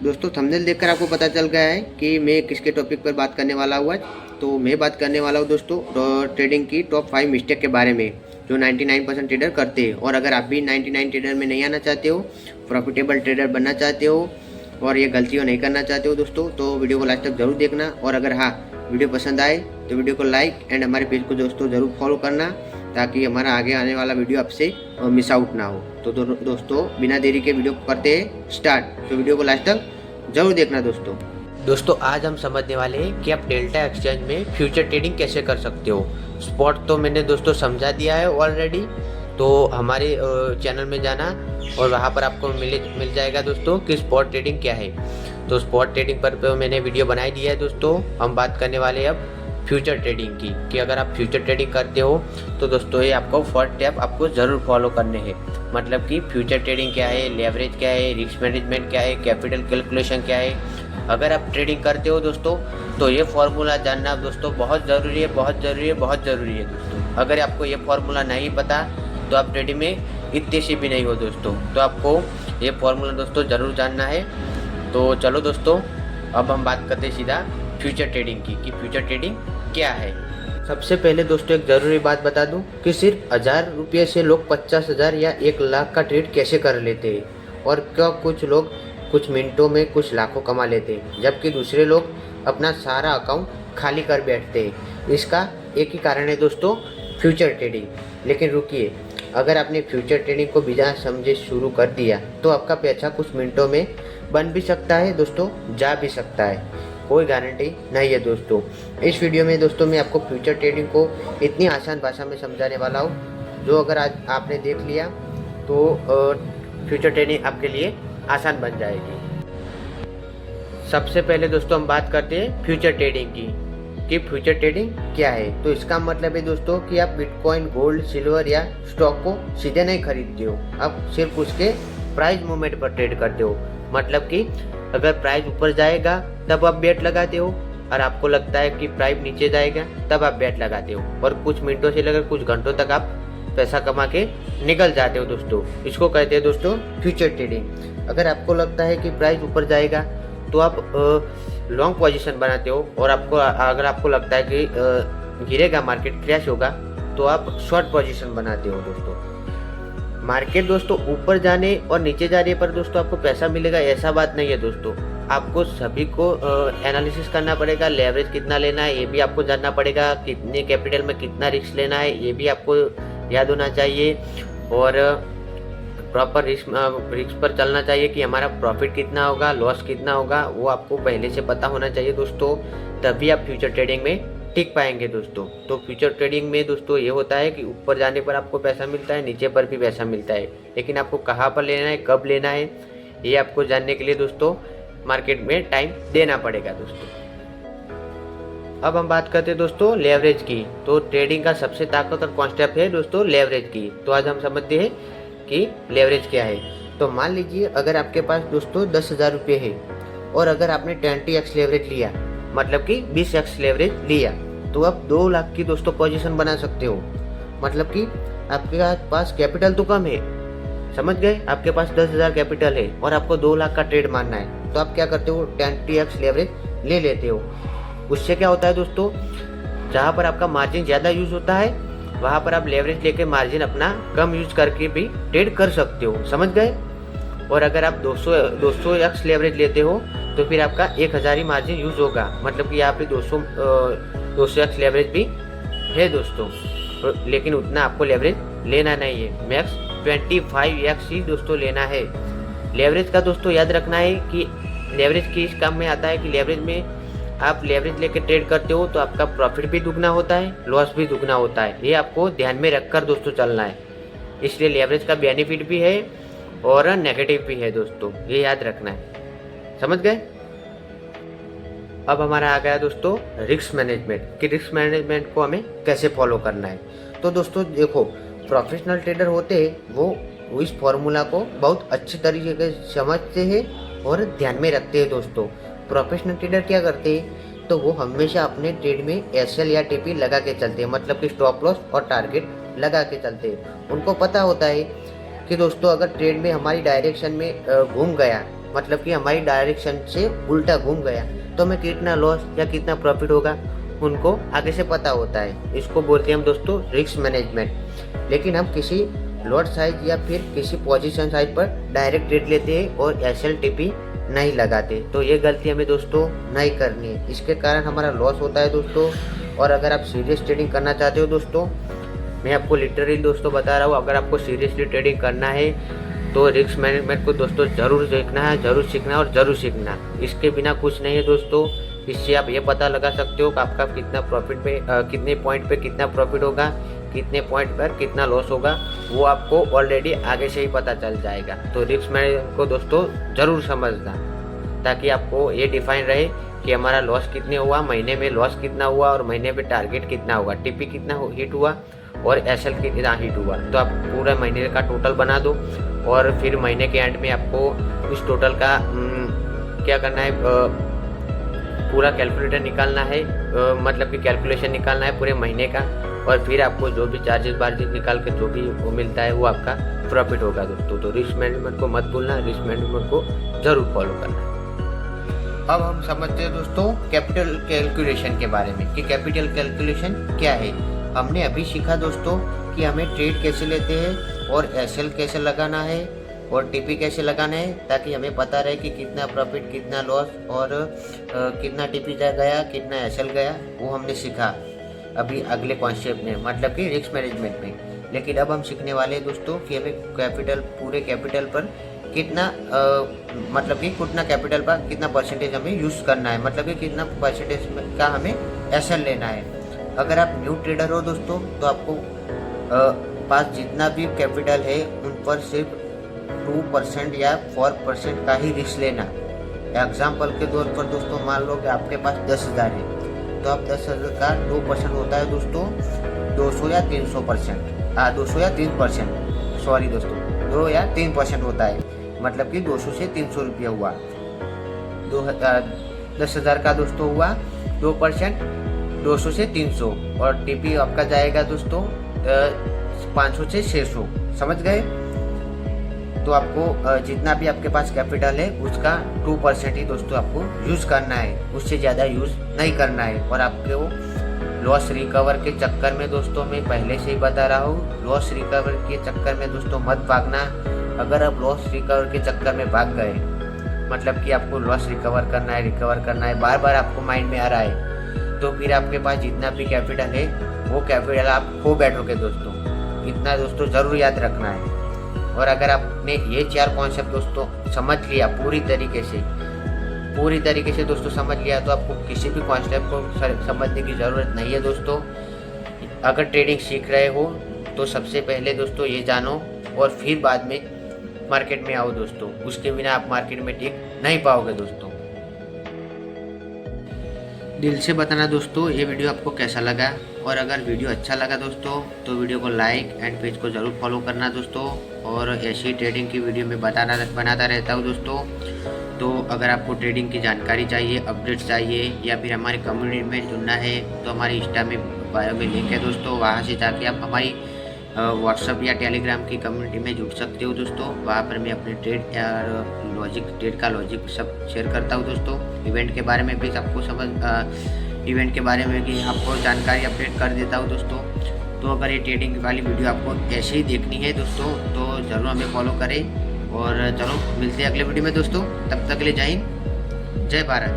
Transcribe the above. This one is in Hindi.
दोस्तों थंबनेल देखकर आपको पता चल गया है कि मैं किसके टॉपिक पर बात करने वाला हूँ आज। तो मैं बात करने वाला हूँ दोस्तों ट्रेडिंग की टॉप 5 मिस्टेक के बारे में जो 99% ट्रेडर करते हैं। और अगर आप भी 99 ट्रेडर में नहीं आना चाहते हो, प्रॉफिटेबल ट्रेडर बनना चाहते हो और ये गलतियाँ नहीं करना चाहते हो दोस्तों, तो वीडियो को लास्ट तक जरूर देखना। और अगर हाँ वीडियो पसंद आए तो वीडियो को लाइक एंड हमारे पेज को दोस्तों ज़रूर फॉलो करना ताकि हमारा आगे आने वाला वीडियो आपसे मिस आउट ना हो। तो दोस्तों बिना देरी के वीडियो करते हैं स्टार्ट। तो वीडियो को लास्ट तक जरूर देखना दोस्तों आज हम समझने वाले हैं कि आप डेल्टा एक्सचेंज में फ्यूचर ट्रेडिंग कैसे कर सकते हो। स्पॉट तो मैंने दोस्तों समझा दिया है ऑलरेडी, तो हमारे चैनल में जाना और वहाँ पर आपको मिल जाएगा दोस्तों कि स्पॉट ट्रेडिंग क्या है। तो स्पॉट ट्रेडिंग पर मैंने वीडियो बनाई दिया है दोस्तों। हम बात करने वाले हैं अब फ्यूचर ट्रेडिंग की कि अगर आप फ्यूचर ट्रेडिंग करते हो तो दोस्तों ये आपको फर्स्ट स्टेप आपको ज़रूर फॉलो करने हैं। मतलब कि फ्यूचर ट्रेडिंग क्या है, लेवरेज क्या है, रिस्क मैनेजमेंट क्या है, कैपिटल कैलकुलेशन क्या है। अगर आप ट्रेडिंग करते हो दोस्तों तो ये फार्मूला जानना दोस्तों बहुत ज़रूरी है, बहुत ज़रूरी है, बहुत ज़रूरी है दोस्तों। अगर आपको ये फार्मूला नहीं पता तो आप ट्रेडिंग में इतने से भी नहीं हो दोस्तों। तो आपको ये फार्मूला दोस्तों ज़रूर जानना है। तो चलो दोस्तों अब हम बात करते हैं सीधा फ्यूचर ट्रेडिंग की कि फ्यूचर ट्रेडिंग क्या है। सबसे पहले दोस्तों एक ज़रूरी बात बता दूं कि सिर्फ 1000 रुपये से लोग 50,000 या 1 लाख का ट्रेड कैसे कर लेते हैं और क्या कुछ लोग कुछ मिनटों में कुछ लाखों कमा लेते हैं, जबकि दूसरे लोग अपना सारा अकाउंट खाली कर बैठते हैं। इसका एक ही कारण है दोस्तों, फ्यूचर ट्रेडिंग। लेकिन रुकिए, अगर आपने फ्यूचर ट्रेडिंग को बिना समझे शुरू कर दिया तो आपका पैसा कुछ मिनटों में बन भी सकता है दोस्तों, जा भी सकता है, कोई गारंटी नहीं है दोस्तों। इस वीडियो में दोस्तों मैं आपको फ्यूचर ट्रेडिंग को इतनी आसान भाषा में समझाने वाला हूँ जो अगर आज आपने देख लिया तो फ्यूचर ट्रेडिंग आपके लिए आसान बन जाएगी। सबसे पहले दोस्तों हम बात करते हैं फ्यूचर ट्रेडिंग की कि फ्यूचर ट्रेडिंग क्या है। तो इसका मतलब है दोस्तों कि आप बिटकॉइन, गोल्ड, सिल्वर या स्टॉक को सीधे नहीं खरीदते हो, आप सिर्फ उसके प्राइस मूवमेंट पर ट्रेड करते हो। मतलब कि अगर प्राइस ऊपर जाएगा तब आप बेट लगाते हो और आपको लगता है कि प्राइस नीचे जाएगा तब आप बेट लगाते हो और कुछ मिनटों से लेकर कुछ घंटों तक आप पैसा कमा के निकल जाते हो दोस्तों। इसको कहते हैं दोस्तों फ्यूचर ट्रेडिंग। अगर आपको लगता है कि प्राइस ऊपर जाएगा तो आप लॉन्ग पोजीशन बनाते हो और अगर आपको लगता है कि गिरेगा, मार्केट क्रैश होगा, तो आप शॉर्ट पोजीशन बनाते हो दोस्तों। मार्केट दोस्तों ऊपर जाने और नीचे जाने पर दोस्तों आपको पैसा मिलेगा ऐसा बात नहीं है दोस्तों। आपको सभी को एनालिसिस करना पड़ेगा, लेवरेज कितना लेना है ये भी आपको जानना पड़ेगा, कितने कैपिटल में कितना रिस्क लेना है ये भी आपको याद होना चाहिए और प्रॉपर रिस्क पर चलना चाहिए कि हमारा प्रॉफिट कितना होगा, लॉस कितना होगा, वो आपको पहले से पता होना चाहिए दोस्तों। तभी आप फ्यूचर ट्रेडिंग में टिक पाएंगे दोस्तों। तो फ्यूचर ट्रेडिंग में दोस्तों ये होता है कि ऊपर जाने पर आपको पैसा मिलता है, नीचे पर भी पैसा मिलता है, लेकिन आपको कहाँ पर लेना है, कब लेना है, ये आपको जानने के लिए दोस्तों मार्केट में टाइम देना पड़ेगा दोस्तों। अब हम बात करते हैं दोस्तों लेवरेज की। तो ट्रेडिंग का सबसे ताकतवर कॉन्सेप्ट है दोस्तों लेवरेज की। तो आज हम समझते हैं कि लेवरेज क्या है। तो मान लीजिए अगर आपके पास दोस्तों 10,000 रुपये है और अगर आपने 20x लेवरेज लिया, मतलब कि 20x लेवरेज लिया, तो आप 2 लाख की दोस्तों पोजीशन बना सकते हो। मतलब कि आपके पास कैपिटल तो कम है, समझ गए, आपके पास 10,000 कैपिटल है और आपको 2 लाख का ट्रेड मारना है, तो आप क्या करते हो, 20x लेवरेज ले लेते हो। उससे क्या होता है दोस्तों, जहाँ पर आपका मार्जिन ज़्यादा यूज होता है वहाँ पर आप लेवरेज लेके मार्जिन अपना कम यूज करके भी ट्रेड कर सकते हो, समझ गए। और अगर आप 200x लेवरेज लेते हो तो फिर आपका 1000 ही मार्जिन यूज होगा। मतलब कि यहाँ पे 200x लेवरेज भी है दोस्तों, लेकिन उतना आपको लेवरेज लेना नहीं है, मैक्स 25x ही दोस्तों लेना है। लेवरेज का दोस्तों याद रखना है कि लेवरेज किस काम में आता है कि लेवरेज में आप लेवरेज लेके ट्रेड करते हो तो आपका प्रॉफिट भी दुगना होता है, लॉस भी दुगना होता है। ये आपको ध्यान में रखकर दोस्तों चलना है। इसलिए लेवरेज का बेनिफिट भी है और नेगेटिव भी है दोस्तों, ये याद रखना है, समझ गए। अब हमारा आ गया दोस्तों रिस्क मैनेजमेंट कि रिस्क मैनेजमेंट को हमें कैसे फॉलो करना है। तो दोस्तों देखो, प्रोफेशनल ट्रेडर होते हैं वो इस फॉर्मूला को बहुत अच्छी तरीके से समझते हैं और ध्यान में रखते हैं दोस्तों। प्रोफेशनल ट्रेडर क्या करते हैं, तो वो हमेशा अपने ट्रेड में एसएल या टीपी लगा के चलते हैं, मतलब कि स्टॉप लॉस और टारगेट लगा के चलते हैं। उनको पता होता है कि दोस्तों अगर ट्रेड में हमारी डायरेक्शन में घूम गया मतलब कि हमारी डायरेक्शन से उल्टा घूम गया तो हमें कितना लॉस या कितना प्रॉफिट होगा उनको आगे से पता होता है। इसको बोलते हैं हम दोस्तों रिस्क मैनेजमेंट। लेकिन हम किसी लॉट साइज या फिर किसी पोजीशन साइज पर डायरेक्ट ट्रेड लेते हैं और SLTP नहीं लगाते, तो ये गलती हमें दोस्तों नहीं करनी है। इसके कारण हमारा लॉस होता है दोस्तों। और अगर आप सीरियस ट्रेडिंग करना चाहते हो दोस्तों, मैं आपको लिटरली दोस्तों बता रहा हूँ, अगर आपको सीरियसली ट्रेडिंग करना है तो रिस्क मैनेजमेंट को दोस्तों ज़रूर देखना है, ज़रूर सीखना और ज़रूर सीखना। इसके बिना कुछ नहीं है दोस्तों। इससे आप ये पता लगा सकते हो कि आपका कितना प्रॉफिट पे कितने पॉइंट पे कितना प्रॉफिट होगा, कितने पॉइंट पर कितना लॉस होगा, वो आपको ऑलरेडी आगे से ही पता चल जाएगा। तो रिस्क मैनेजमेंट को दोस्तों ज़रूर समझना, ताकि आपको ये डिफाइन रहे कि हमारा लॉस कितने हुआ, महीने में लॉस कितना हुआ और महीने पे टारगेट कितना होगा, TP कितना हिट हुआ और SL कितना हिट हुआ। तो आप पूरा महीने का टोटल बना दो और फिर महीने के एंड में आपको उस टोटल का क्या करना है, पूरा कैलकुलेटर निकालना है, मतलब कि कैलकुलेशन निकालना है पूरे महीने का। और फिर आपको जो भी चार्जेस वार्जेस निकाल के जो भी वो मिलता है वो आपका प्रॉफिट होगा दोस्तों। तो रिस्क मैनेजमेंट को मत भूलना, रिस्क मैनेजमेंट को ज़रूर फॉलो करना। अब हम समझते हैं दोस्तों कैपिटल कैलकुलेशन के बारे में कि कैपिटल कैलकुलेशन क्या है। हमने अभी सीखा दोस्तों कि हमें ट्रेड कैसे लेते हैं और SL कैसे लगाना है और TP कैसे लगाना है, ताकि हमें पता रहे कि कितना प्रॉफिट, कितना लॉस और कितना TP गया, कितना SL गया। वो हमने सीखा अभी अगले कॉन्सेप्ट में, मतलब कि रिस्क मैनेजमेंट में। लेकिन अब हम सीखने वाले हैं दोस्तों कि हमें कैपिटल, पूरे कैपिटल पर कितना मतलब कि कितना कैपिटल पर कितना परसेंटेज हमें यूज़ करना है, मतलब कि कितना परसेंटेज का हमें SL लेना है। अगर आप न्यू ट्रेडर हो दोस्तों तो आपको पास जितना भी कैपिटल है उन पर सिर्फ 2% या 4% का ही रिस्क लेना। एग्जाम्पल के तौर पर दोस्तों मान लो कि आपके पास 10,000 है, तो आप 10,000 का 2% होता है दोस्तों 200 या 300%, 200 या 3%, सॉरी दोस्तों 2 या 3% होता है, मतलब कि 200 से 300 रुपया हुआ। 10,000 का दोस्तों हुआ 2%, 200 से 300, और TP आपका जाएगा दोस्तों 500 से 600, समझ गए। तो आपको जितना भी आपके पास कैपिटल है उसका 2% ही दोस्तों आपको यूज़ करना है, उससे ज़्यादा यूज़ नहीं करना है। और आपको लॉस रिकवर के चक्कर में दोस्तों, मैं पहले से ही बता रहा हूँ, लॉस रिकवर के चक्कर में दोस्तों मत भागना। अगर आप लॉस रिकवर के चक्कर में भाग गए, मतलब कि आपको लॉस रिकवर करना है, बार बार आपको माइंड में आ रहा है, तो फिर आपके पास जितना भी कैपिटल है वो कैपिटल आप खो बैठोगे दोस्तों। इतना दोस्तों ज़रूर याद रखना है। और अगर आपने ये 4 कॉन्सेप्ट दोस्तों समझ लिया पूरी तरीके से दोस्तों समझ लिया, तो आपको किसी भी कॉन्सेप्ट को समझने की ज़रूरत नहीं है दोस्तों। अगर ट्रेडिंग सीख रहे हो तो सबसे पहले दोस्तों ये जानो और फिर बाद में मार्केट में आओ दोस्तों। उसके बिना आप मार्केट में टिक नहीं पाओगे दोस्तों। दिल से बताना दोस्तों ये वीडियो आपको कैसा लगा, और अगर वीडियो अच्छा लगा दोस्तों तो वीडियो को लाइक एंड पेज को ज़रूर फॉलो करना दोस्तों। और ऐसी ट्रेडिंग की वीडियो में बनाता रहता हूँ दोस्तों। तो अगर आपको ट्रेडिंग की जानकारी चाहिए, अपडेट चाहिए, या फिर हमारी कम्युनिटी में जुड़ना है, तो हमारी इंस्टा में बायो में लिंक है दोस्तों, वहाँ से जाके आप हमारी व्हाट्सअप या टेलीग्राम की कम्युनिटी में जुड़ सकते हो दोस्तों। वहाँ पर मैं अपने ट्रेड का लॉजिक सब शेयर करता हूँ दोस्तों। इवेंट के बारे में भी सबको इवेंट के बारे में भी आपको जानकारी अपडेट कर देता हूँ दोस्तों। तो अगर ये ट्रेडिंग वाली वीडियो आपको ऐसे ही देखनी है दोस्तों तो ज़रूर हमें फॉलो करें। और चलो मिलते हैं अगले वीडियो में दोस्तों, तब तक के लिए जय हिंद, जय भारत।